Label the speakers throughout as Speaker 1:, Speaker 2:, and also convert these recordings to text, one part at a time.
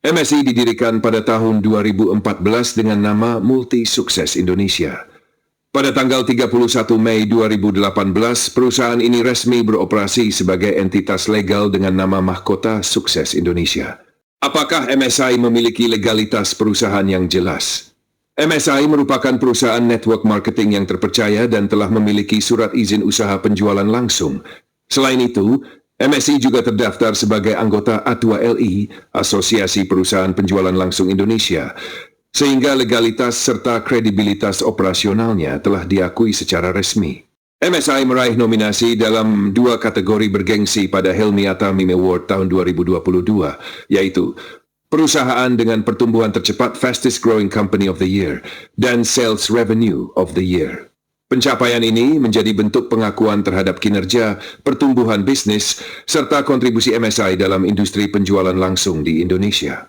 Speaker 1: MSI didirikan pada tahun 2014 dengan nama Multi Sukses Indonesia. Pada tanggal 31 Mei 2018, perusahaan ini resmi beroperasi sebagai entitas legal dengan nama Mahkota Sukses Indonesia. Apakah MSI memiliki legalitas perusahaan yang jelas? MSI merupakan perusahaan network marketing yang terpercaya dan telah memiliki surat izin usaha penjualan langsung. Selain itu, MSI juga terdaftar sebagai anggota A2LI, Asosiasi Perusahaan Penjualan Langsung Indonesia, sehingga legalitas serta kredibilitas operasionalnya telah diakui secara resmi. MSI meraih nominasi dalam 2 kategori bergengsi pada Helmi-Atta Meme Award tahun 2022, yaitu Perusahaan dengan Pertumbuhan Tercepat Fastest Growing Company of the Year dan Sales Revenue of the Year. Pencapaian ini menjadi bentuk pengakuan terhadap kinerja, pertumbuhan bisnis, serta kontribusi MSI dalam industri penjualan langsung di Indonesia.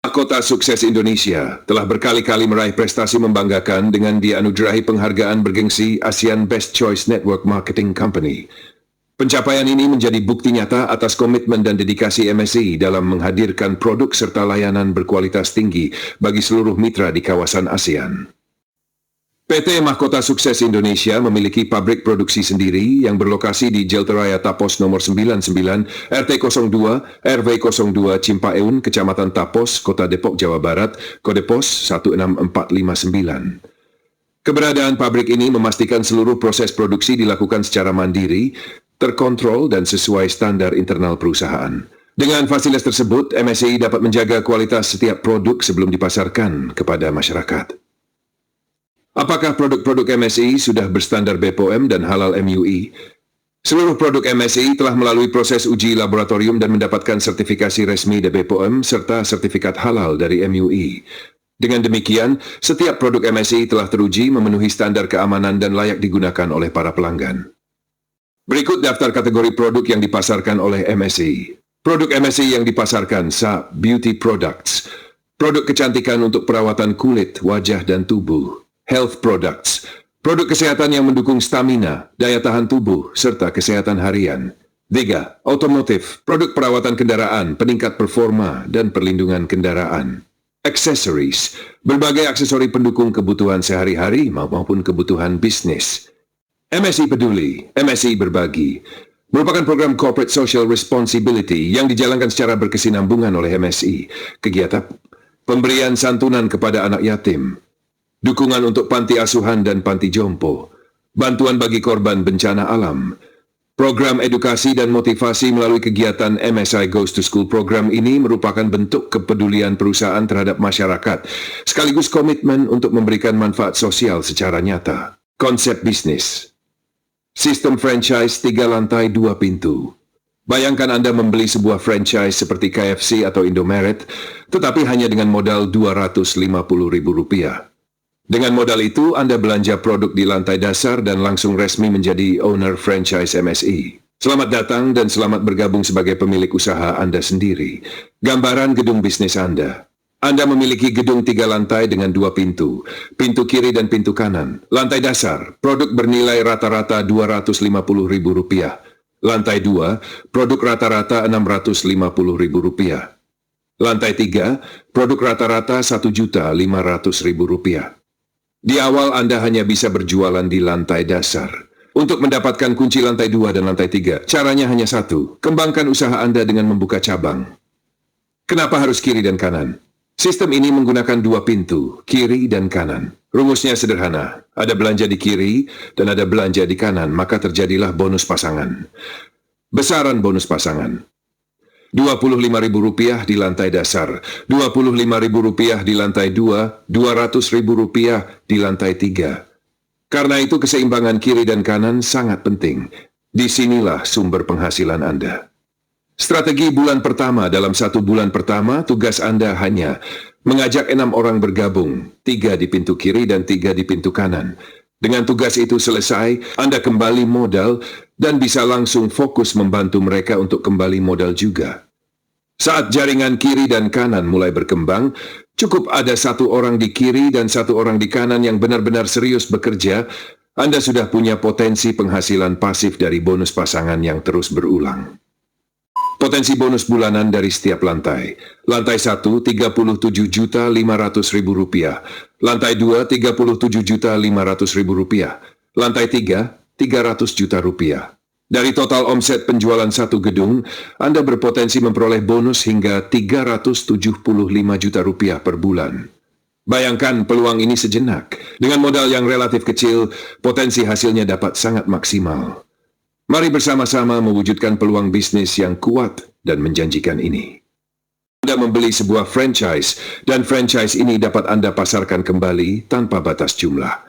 Speaker 1: Mahkota Sukses Indonesia telah berkali-kali meraih prestasi membanggakan dengan dianugerahi penghargaan bergengsi ASEAN Best Choice Network Marketing Company. Pencapaian ini menjadi bukti nyata atas komitmen dan dedikasi MSI dalam menghadirkan produk serta layanan berkualitas tinggi bagi seluruh mitra di kawasan ASEAN. PT Mahkota Sukses Indonesia memiliki pabrik produksi sendiri yang berlokasi di Jelteraya Tapos nomor 99, RT02, RW02 Cimpaeun, Kecamatan Tapos, Kota Depok, Jawa Barat, kode pos 16459. Keberadaan pabrik ini memastikan seluruh proses produksi dilakukan secara mandiri, terkontrol dan sesuai standar internal perusahaan. Dengan fasilitas tersebut, MSI dapat menjaga kualitas setiap produk sebelum dipasarkan kepada masyarakat. Apakah produk-produk MSI sudah berstandar BPOM dan halal MUI? Seluruh produk MSI telah melalui proses uji laboratorium dan mendapatkan sertifikasi resmi dari BPOM serta sertifikat halal dari MUI. Dengan demikian, setiap produk MSI telah teruji memenuhi standar keamanan dan layak digunakan oleh para pelanggan. Berikut daftar kategori produk yang dipasarkan oleh MSI. Produk MSI yang dipasarkan: SAP Beauty Products, produk kecantikan untuk perawatan kulit, wajah dan tubuh. Health Products, produk kesehatan yang mendukung stamina, daya tahan tubuh, serta kesehatan harian. 3. Otomotif, produk perawatan kendaraan, peningkat performa, dan perlindungan kendaraan. Accessories, berbagai aksesori pendukung kebutuhan sehari-hari maupun kebutuhan bisnis. MSI Peduli, MSI Berbagi, merupakan program Corporate Social Responsibility yang dijalankan secara berkesinambungan oleh MSI. Kegiatan pemberian santunan kepada anak yatim, dukungan untuk panti asuhan dan panti jompo, bantuan bagi korban bencana alam. Program edukasi dan motivasi melalui kegiatan MSI Goes to School program ini merupakan bentuk kepedulian perusahaan terhadap masyarakat, sekaligus komitmen untuk memberikan manfaat sosial secara nyata. Konsep bisnis: sistem franchise 3 lantai 2 pintu. Bayangkan Anda membeli sebuah franchise seperti KFC atau Indomaret, tetapi hanya dengan modal Rp250.000. Dengan modal itu, Anda belanja produk di lantai dasar dan langsung resmi menjadi owner franchise MSI. Selamat datang dan selamat bergabung sebagai pemilik usaha Anda sendiri. Gambaran gedung bisnis Anda. Anda memiliki gedung 3 lantai dengan 2 pintu. Pintu kiri dan pintu kanan. Lantai dasar, produk bernilai rata-rata Rp250.000. Lantai 2, produk rata-rata Rp650.000. Lantai 3, produk rata-rata Rp1.500.000. Di awal Anda hanya bisa berjualan di lantai dasar. Untuk mendapatkan kunci lantai 2 dan lantai 3, caranya hanya satu: kembangkan usaha Anda dengan membuka cabang. Kenapa harus kiri dan kanan? Sistem ini menggunakan 2 pintu, kiri dan kanan. Rumusnya sederhana: ada belanja di kiri dan ada belanja di kanan, maka terjadilah bonus pasangan. Besaran bonus pasangan: Rp25.000 di lantai dasar, Rp25.000 di lantai 2, Rp200.000 di lantai 3. Karena itu keseimbangan kiri dan kanan sangat penting. Disinilah sumber penghasilan Anda. Strategi bulan pertama: dalam 1 bulan pertama, tugas Anda hanya mengajak 6 orang bergabung, 3 di pintu kiri dan 3 di pintu kanan. Dengan tugas itu selesai, Anda kembali modal dan bisa langsung fokus membantu mereka untuk kembali modal juga. Saat jaringan kiri dan kanan mulai berkembang, cukup ada 1 orang di kiri dan 1 orang di kanan yang benar-benar serius bekerja. Anda sudah punya potensi penghasilan pasif dari bonus pasangan yang terus berulang. Potensi bonus bulanan dari setiap lantai. Lantai 1, Rp37.500.000. Lantai 2, Rp37.500.000. Lantai 3, Rp300 juta. Dari total omset penjualan satu gedung, Anda berpotensi memperoleh bonus hingga Rp375 juta per bulan. Bayangkan peluang ini sejenak. Dengan modal yang relatif kecil, potensi hasilnya dapat sangat maksimal. Mari bersama-sama mewujudkan peluang bisnis yang kuat dan menjanjikan ini. Anda membeli sebuah franchise, dan franchise ini dapat Anda pasarkan kembali tanpa batas jumlah.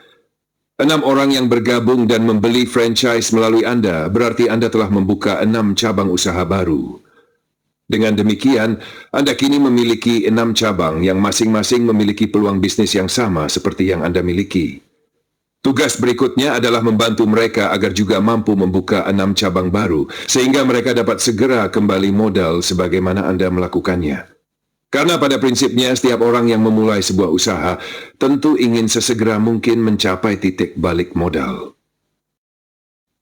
Speaker 1: 6 orang yang bergabung dan membeli franchise melalui Anda, berarti Anda telah membuka 6 cabang usaha baru. Dengan demikian, Anda kini memiliki 6 cabang yang masing-masing memiliki peluang bisnis yang sama seperti yang Anda miliki. Tugas berikutnya adalah membantu mereka agar juga mampu membuka 6 cabang baru, sehingga mereka dapat segera kembali modal sebagaimana Anda melakukannya. Karena pada prinsipnya setiap orang yang memulai sebuah usaha tentu ingin sesegera mungkin mencapai titik balik modal.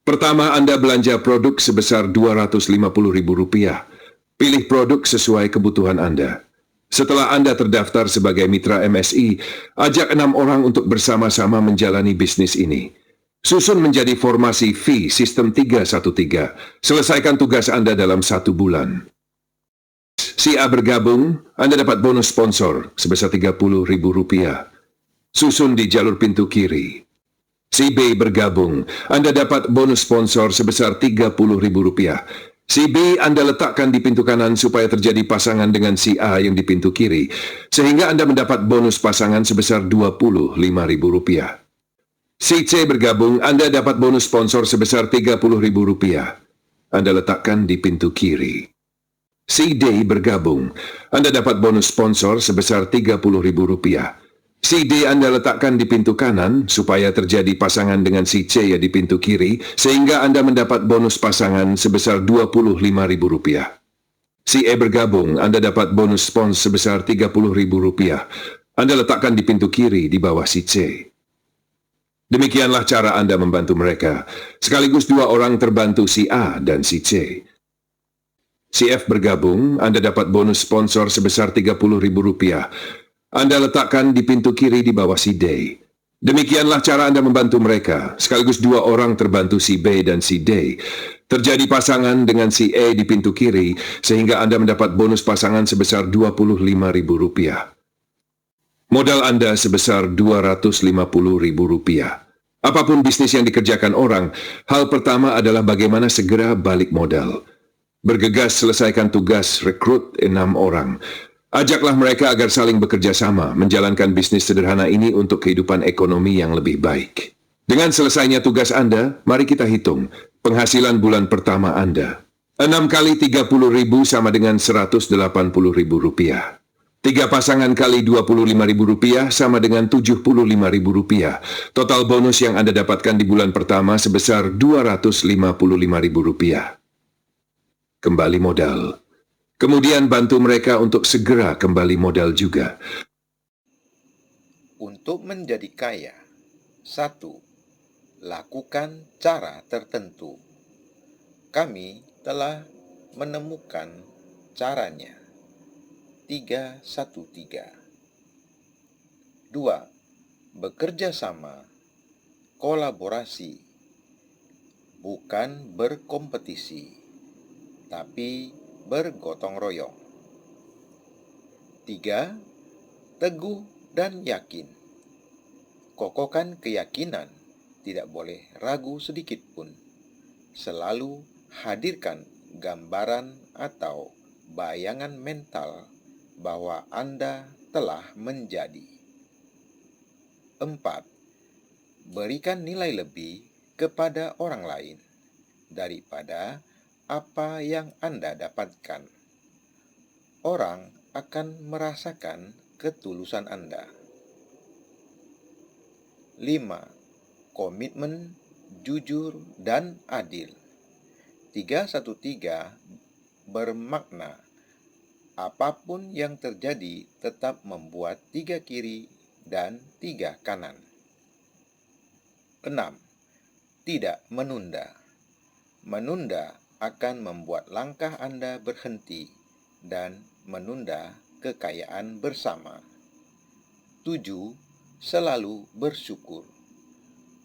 Speaker 1: Pertama, Anda belanja produk sebesar Rp250.000. Pilih produk sesuai kebutuhan Anda. Setelah Anda terdaftar sebagai mitra MSI, ajak 6 orang untuk bersama-sama menjalani bisnis ini. Susun menjadi formasi fee sistem 313. Selesaikan tugas Anda dalam 1 bulan. Si A bergabung, Anda dapat bonus sponsor sebesar Rp30.000. Susun di jalur pintu kiri. Si B bergabung, Anda dapat bonus sponsor sebesar Rp30.000. Si B Anda letakkan di pintu kanan supaya terjadi pasangan dengan si A yang di pintu kiri, sehingga Anda mendapat bonus pasangan sebesar Rp25.000. Si C bergabung, Anda dapat bonus sponsor sebesar Rp30.000. Anda letakkan di pintu kiri. Si D bergabung, Anda dapat bonus sponsor sebesar Rp30.000. Si D Anda letakkan di pintu kanan supaya terjadi pasangan dengan si C yang di pintu kiri, sehingga Anda mendapat bonus pasangan sebesar Rp25.000. Si E bergabung, Anda dapat bonus spons sebesar Rp30.000. Anda letakkan di pintu kiri di bawah si C. Demikianlah cara Anda membantu mereka. Sekaligus 2 orang terbantu si A dan si C. Si F bergabung, Anda dapat bonus sponsor sebesar Rp30.000. Anda letakkan di pintu kiri di bawah si D. Demikianlah cara Anda membantu mereka. Sekaligus 2 orang terbantu si B dan si D. Terjadi pasangan dengan si E di pintu kiri, sehingga Anda mendapat bonus pasangan sebesar Rp25.000. Modal Anda sebesar Rp250.000. Apapun bisnis yang dikerjakan orang, hal pertama adalah bagaimana segera balik modal. Bergegas selesaikan tugas rekrut 6 orang. Ajaklah mereka agar saling bekerja sama, menjalankan bisnis sederhana ini untuk kehidupan ekonomi yang lebih baik. Dengan selesainya tugas Anda, mari kita hitung penghasilan bulan pertama Anda. 6 kali 30.000 sama dengan Rp180.000. 3 pasangan kali Rp25.000 sama dengan Rp75.000. Total bonus yang Anda dapatkan di bulan pertama sebesar Rp255.000. Kembali modal. Kemudian bantu mereka untuk segera kembali modal juga.
Speaker 2: Untuk menjadi kaya, 1. Lakukan cara tertentu. Kami telah menemukan caranya. 313. 2. Bekerja sama, kolaborasi, bukan berkompetisi, tapi bergotong royong. 3. Teguh dan yakin. Kokohkan keyakinan, tidak boleh ragu sedikit pun. Selalu hadirkan gambaran atau bayangan mental bahwa Anda telah menjadi. 4. Berikan nilai lebih kepada orang lain daripada apa yang Anda dapatkan. Orang akan merasakan ketulusan Anda. 5. Komitmen, jujur, dan adil. 313 bermakna apapun yang terjadi tetap membuat 3 kiri dan 3 kanan. 6. Tidak menunda. Menunda akan membuat langkah Anda berhenti dan menunda kekayaan bersama. 7. Selalu bersyukur.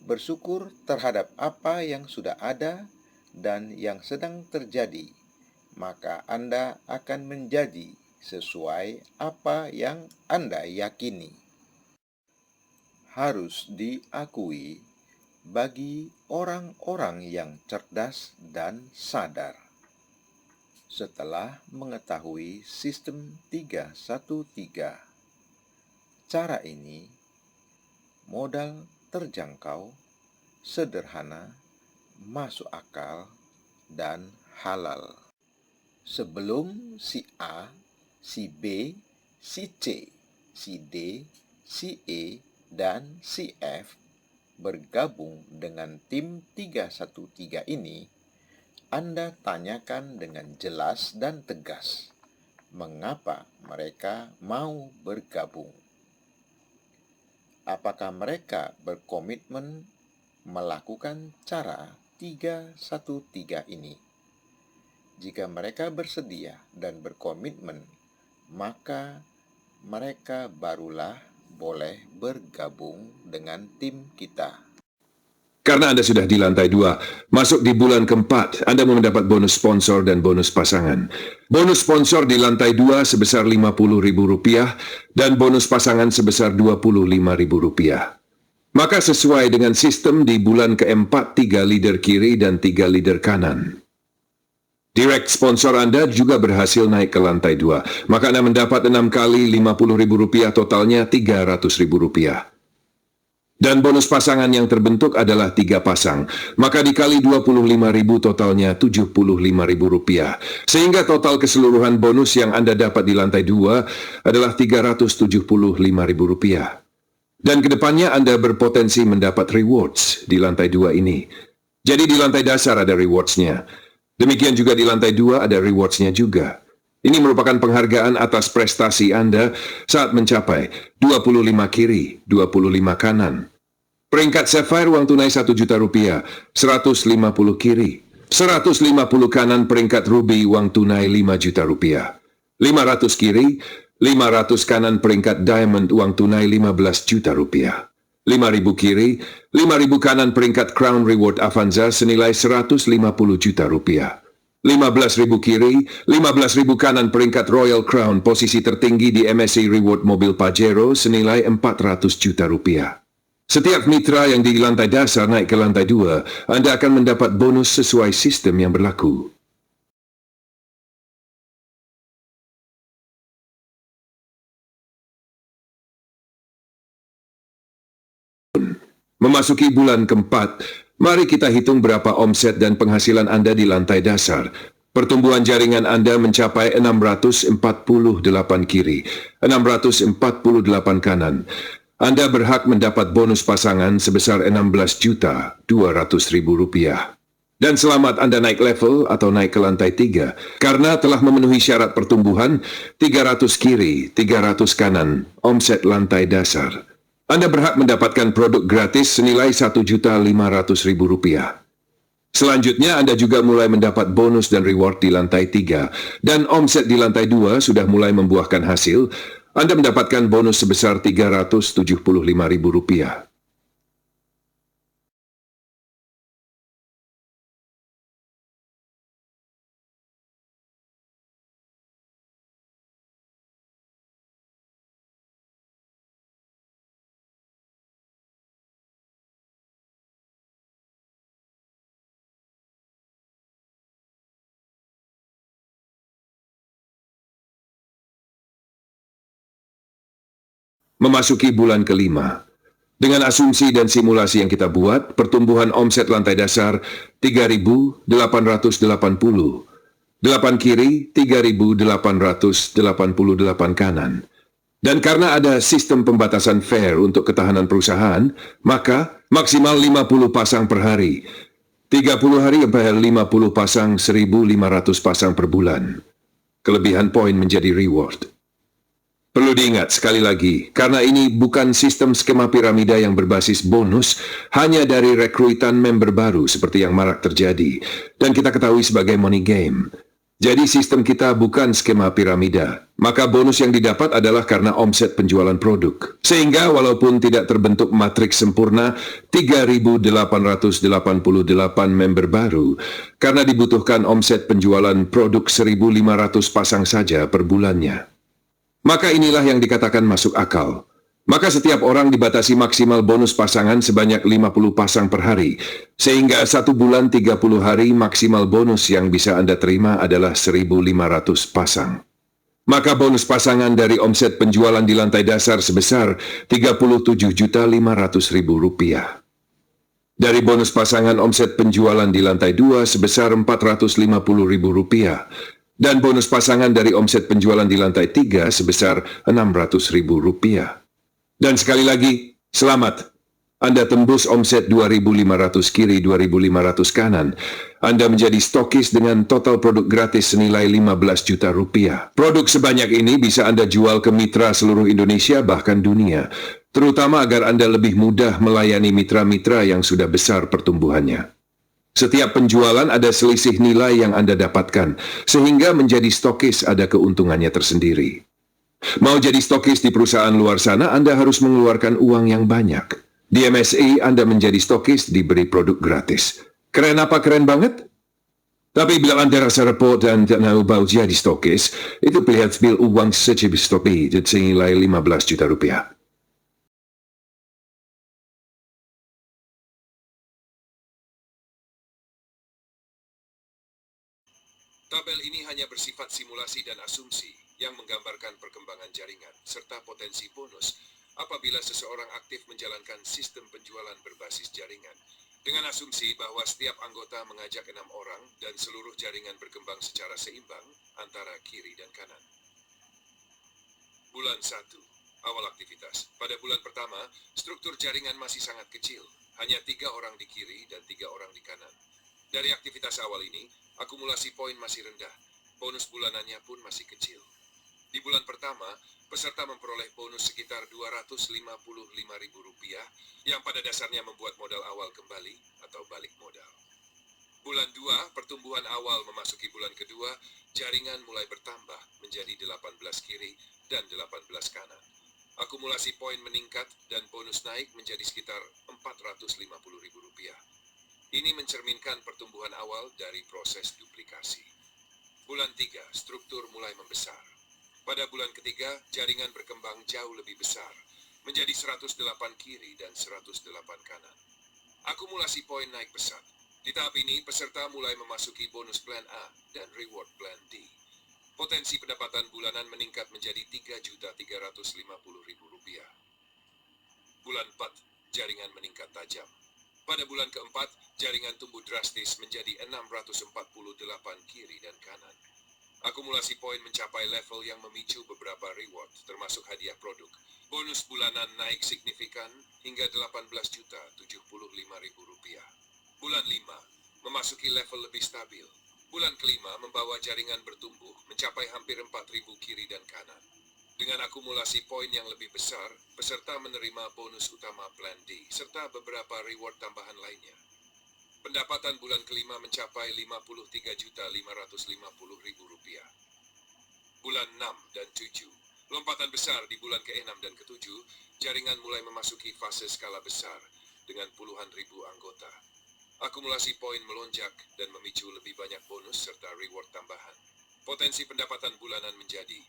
Speaker 2: Bersyukur terhadap apa yang sudah ada dan yang sedang terjadi, maka Anda akan menjadi sesuai apa yang Anda yakini. Harus diakui, bagi orang-orang yang cerdas dan sadar, setelah mengetahui sistem 313, cara ini modal terjangkau, sederhana, masuk akal, dan halal. Sebelum si A, si B, si C, si D, si E, dan si F bergabung dengan tim 313 ini, Anda tanyakan dengan jelas dan tegas mengapa mereka mau bergabung. Apakah mereka berkomitmen melakukan cara 313 ini? Jika mereka bersedia dan berkomitmen, maka mereka barulah boleh bergabung dengan tim kita.
Speaker 1: Karena Anda sudah di lantai 2, masuk di bulan keempat, Anda mau mendapat bonus sponsor dan bonus pasangan. Bonus sponsor di lantai 2 sebesar Rp50.000 dan bonus pasangan sebesar Rp25.000. Maka sesuai dengan sistem di bulan keempat, 3 leader kiri dan 3 leader kanan. Direct sponsor Anda juga berhasil naik ke lantai 2, maka Anda mendapat 6 kali Rp50.000, totalnya Rp300.000. Dan bonus pasangan yang terbentuk adalah 3 pasang, maka dikali 25.000 totalnya Rp75.000. Sehingga total keseluruhan bonus yang Anda dapat di lantai 2 adalah Rp375.000. Dan kedepannya Anda berpotensi mendapat rewards di lantai 2 ini. Jadi di lantai dasar ada rewards-nya. Demikian juga di lantai 2 ada rewards-nya juga. Ini merupakan penghargaan atas prestasi Anda saat mencapai 25 kiri, 25 kanan. Peringkat Sapphire uang tunai Rp1 juta, 150 kiri, 150 kanan. Peringkat Ruby uang tunai Rp5 juta, 500 kiri, 500 kanan. Peringkat Diamond uang tunai Rp15 juta, 5.000 kiri, 5.000 kanan. Peringkat Crown Reward Avanza senilai Rp150 juta, 15.000 kiri, 15.000 kanan. Peringkat Royal Crown posisi tertinggi di MSA Reward mobil Pajero senilai Rp400 juta. Setiap mitra yang di lantai dasar naik ke lantai 2, Anda akan mendapat bonus sesuai sistem yang berlaku. Memasuki bulan keempat, mari kita hitung berapa omset dan penghasilan Anda di lantai dasar. Pertumbuhan jaringan Anda mencapai 648 kiri, 648 kanan. Anda berhak mendapat bonus pasangan sebesar Rp16.200.000. Dan selamat Anda naik level atau naik ke lantai 3, karena telah memenuhi syarat pertumbuhan 300 kiri, 300 kanan, omset lantai dasar. Anda berhak mendapatkan produk gratis senilai Rp1.500.000. Selanjutnya, Anda juga mulai mendapat bonus dan reward di lantai 3, dan omset di lantai 2 sudah mulai membuahkan hasil. Anda mendapatkan bonus sebesar Rp375.000. Memasuki bulan kelima. Dengan asumsi dan simulasi yang kita buat, pertumbuhan omset lantai dasar 3.880. 8 kiri, 3.888 kanan. Dan karena ada sistem pembatasan fair untuk ketahanan perusahaan, maka maksimal 50 pasang per hari. 30 hari sampai 50 pasang, 1.500 pasang per bulan. Kelebihan poin menjadi reward. Perlu diingat sekali lagi, karena ini bukan sistem skema piramida yang berbasis bonus hanya dari rekrutan member baru seperti yang marak terjadi, dan kita ketahui sebagai money game. Jadi sistem kita bukan skema piramida, maka bonus yang didapat adalah karena omset penjualan produk. Sehingga walaupun tidak terbentuk matriks sempurna 3.888 member baru, karena dibutuhkan omset penjualan produk 1.500 pasang saja per bulannya. Maka inilah yang dikatakan masuk akal. Maka setiap orang dibatasi maksimal bonus pasangan sebanyak 50 pasang per hari, sehingga 1 bulan 30 hari maksimal bonus yang bisa Anda terima adalah 1.500 pasang. Maka bonus pasangan dari omset penjualan di lantai dasar sebesar Rp37.500.000. Dari bonus pasangan omset penjualan di lantai 2 sebesar Rp450.000. Dan bonus pasangan dari omset penjualan di lantai 3 sebesar Rp600.000. Dan sekali lagi, selamat. Anda tembus omset 2.500 kiri 2.500 kanan. Anda menjadi stokis dengan total produk gratis senilai 15 juta rupiah. Produk sebanyak ini bisa Anda jual ke mitra seluruh Indonesia bahkan dunia. Terutama agar Anda lebih mudah melayani mitra-mitra yang sudah besar pertumbuhannya. Setiap penjualan ada selisih nilai yang Anda dapatkan, sehingga menjadi stokis ada keuntungannya tersendiri. Mau jadi stokis di perusahaan luar sana, Anda harus mengeluarkan uang yang banyak. Di MSI, Anda menjadi stokis diberi produk gratis. Keren apa keren banget? Tapi bila Anda rasa repot dan tak tahu mau jadi stokis, itu lihat bil uang secibir stokis senilai 15 juta rupiah. Tabel ini hanya bersifat simulasi dan asumsi yang menggambarkan perkembangan jaringan serta potensi bonus apabila seseorang aktif menjalankan sistem penjualan berbasis jaringan dengan asumsi bahwa setiap anggota mengajak 6 orang dan seluruh jaringan berkembang secara seimbang antara kiri dan kanan. Bulan 1. Awal aktivitas. Pada bulan pertama, struktur jaringan masih sangat kecil, hanya 3 orang di kiri dan 3 orang di kanan. Dari aktivitas awal ini, akumulasi poin masih rendah, bonus bulanannya pun masih kecil. Di bulan pertama, peserta memperoleh bonus sekitar Rp255.000 yang pada dasarnya membuat modal awal kembali atau balik modal. Bulan 2, pertumbuhan awal memasuki bulan kedua, jaringan mulai bertambah menjadi 18 kiri dan 18 kanan. Akumulasi poin meningkat dan bonus naik menjadi sekitar Rp450.000. Ini mencerminkan pertumbuhan awal dari proses duplikasi. Bulan 3, struktur mulai membesar. Pada bulan ketiga, jaringan berkembang jauh lebih besar, menjadi 108 kiri dan 108 kanan. Akumulasi poin naik pesat. Di tahap ini, peserta mulai memasuki bonus plan A dan reward plan D. Potensi pendapatan bulanan meningkat menjadi Rp3.350.000. Bulan 4, jaringan meningkat tajam. Pada bulan keempat, jaringan tumbuh drastis menjadi 648 kiri dan kanan. Akumulasi poin mencapai level yang memicu beberapa reward, termasuk hadiah produk. Bonus bulanan naik signifikan hingga Rp18.075.000. Bulan 5, memasuki level lebih stabil. Bulan kelima membawa jaringan bertumbuh mencapai hampir 4.000 kiri dan kanan. Dengan akumulasi poin yang lebih besar, peserta menerima bonus utama Plan D, serta beberapa reward tambahan lainnya. Pendapatan bulan kelima mencapai Rp53.550.000. Bulan 6 dan 7, lompatan besar di bulan ke-6 dan ke-7, jaringan mulai memasuki fase skala besar dengan puluhan ribu anggota. Akumulasi poin melonjak dan memicu lebih banyak bonus serta reward tambahan. Potensi pendapatan bulanan menjadi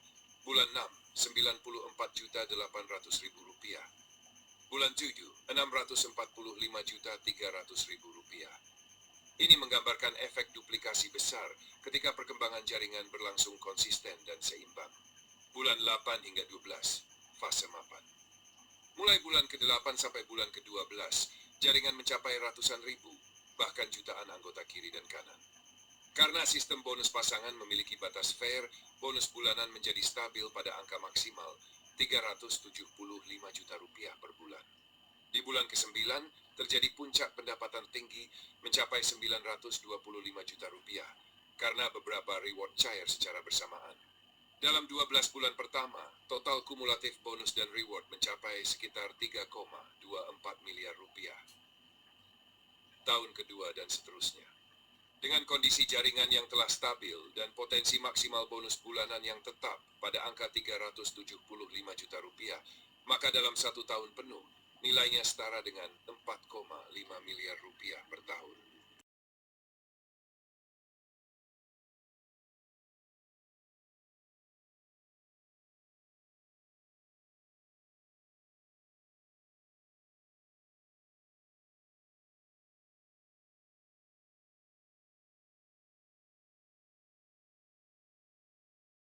Speaker 1: bulan 6, Rp94.800.000. Bulan 7, Rp645.300.000. Ini menggambarkan efek duplikasi besar ketika perkembangan jaringan berlangsung konsisten dan seimbang. Bulan 8 hingga 12, fase mapan. Mulai bulan ke-8 sampai bulan ke-12, jaringan mencapai ratusan ribu, bahkan jutaan anggota kiri dan kanan. Karena sistem bonus pasangan memiliki batas fair, bonus bulanan menjadi stabil pada angka maksimal Rp375 juta per bulan. Di bulan ke-9, terjadi puncak pendapatan tinggi mencapai Rp925 juta karena beberapa reward cair secara bersamaan. Dalam 12 bulan pertama, total kumulatif bonus dan reward mencapai sekitar 3,24 miliar rupiah. Tahun kedua dan seterusnya. Dengan kondisi jaringan yang telah stabil dan potensi maksimal bonus bulanan yang tetap pada angka 375 juta rupiah, maka dalam 1 tahun penuh, nilainya setara dengan 4,5 miliar rupiah.